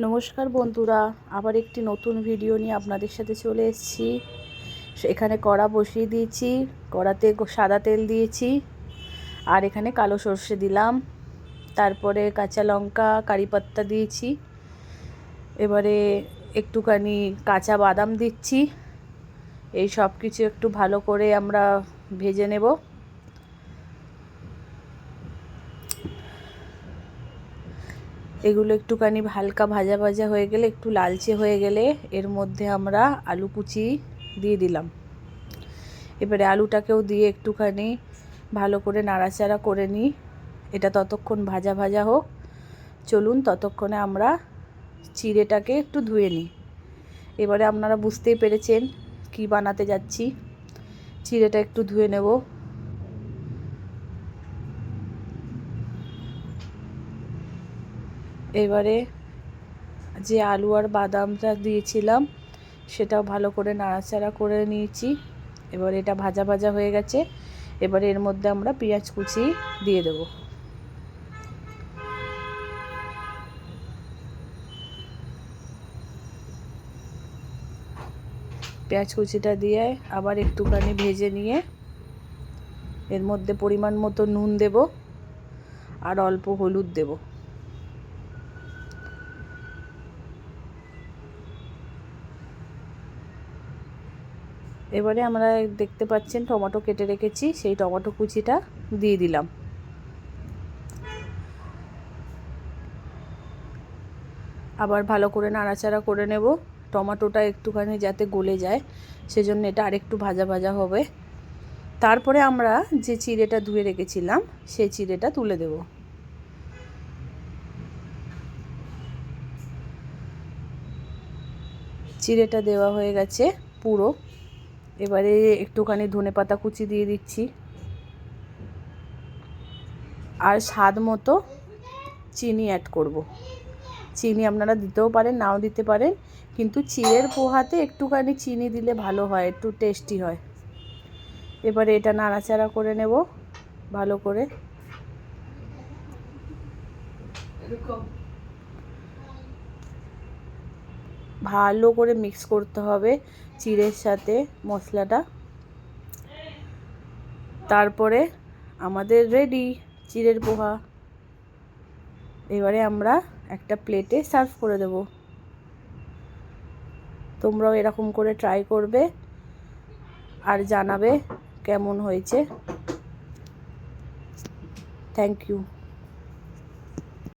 নমস্কার বন্ধুরা, আবার একটি নতুন ভিডিও নিয়ে আপনাদের সাথে চলে এসেছি। এখানে কড়া বসিয়ে দিয়েছি, কড়াতে সাদা তেল দিয়েছি, আর এখানে কালো সর্ষে দিলাম, তারপরে কাঁচা লঙ্কা কারি পাত্তা দিয়েছি, এবারে একটুখানি কাঁচা বাদাম দিচ্ছি। এই সব কিছু একটু ভালো করে আমরা ভেজে নেব। এগুলো একটুখানি হালকা ভাজা ভাজা হয়ে গেলে, একটু লালচে হয়ে গেলে এর মধ্যে আমরা আলু কুচি দিয়ে দিলাম। এবারে আলুটাকেও দিয়ে একটুখানি ভালো করে নাড়াচাড়া করে নিই। এটা ততক্ষণ ভাজা ভাজা হোক। চলুন ততক্ষণে আমরা চিড়েটাকে একটু ধুয়ে নিই। এবারে আপনারা বুঝতেই পেরেছেন কি বানাতে যাচ্ছি। চিড়েটা একটু ধুয়ে নেব। এবারে যে আলু আর বাদামটা দিয়েছিলাম সেটাও ভালো করে নাড়াচাড়া করে নিয়েছি। এবার এটা ভাজা ভাজা হয়ে গেছে। এবারে এর মধ্যে আমরা পেঁয়াজ কুচি দিয়ে দেব। পেঁয়াজ কুচিটা দিয়ে আবার একটুখানি ভেজে নিয়ে এর মধ্যে পরিমাণ মতো নুন দেব আর অল্প হলুদ দেব। এবারে আমরা দেখতে পাচ্ছেন টমেটো কেটে রেখেছি, সেই টমেটো কুচিটা দিয়ে দিলাম। আবার ভালো করে নাড়াচাড়া করে নেব। টমেটোটা একটুখানি যাতে গলে যায় সেজন্য এটা আরেকটু ভাজা ভাজা হবে। তারপরে আমরা যে চিড়েটা ধুয়ে রেখেছিলাম সেই চিড়েটা তুলে দেব। চিড়েটা দেওয়া হয়ে গেছে পুরো। এবারে একটুখানি ধনেপাতা কুচি দিয়ে দিচ্ছি, আর স্বাদ মতো চিনি অ্যাড করব। চিনি আপনারা দিতেও পারেন, নাও দিতে পারেন, কিন্তু চিড়ের পোহাতে একটুখানি চিনি দিলে ভালো হয়, একটু টেস্টি হয়। এবারে এটা নাড়াচাড়া করে নেব ভালো করে। ভালো করে মিক্স করতে হবে চিড়ের সাথে মশলাটা। তারপরে আমাদের রেডি চিড়ের পোহা। এবারে আমরা একটা প্লেটে সার্ভ করে দেব। তোমরাও এরকম করে ট্রাই করবে আর জানাবে কেমন হয়েছে। Thank you.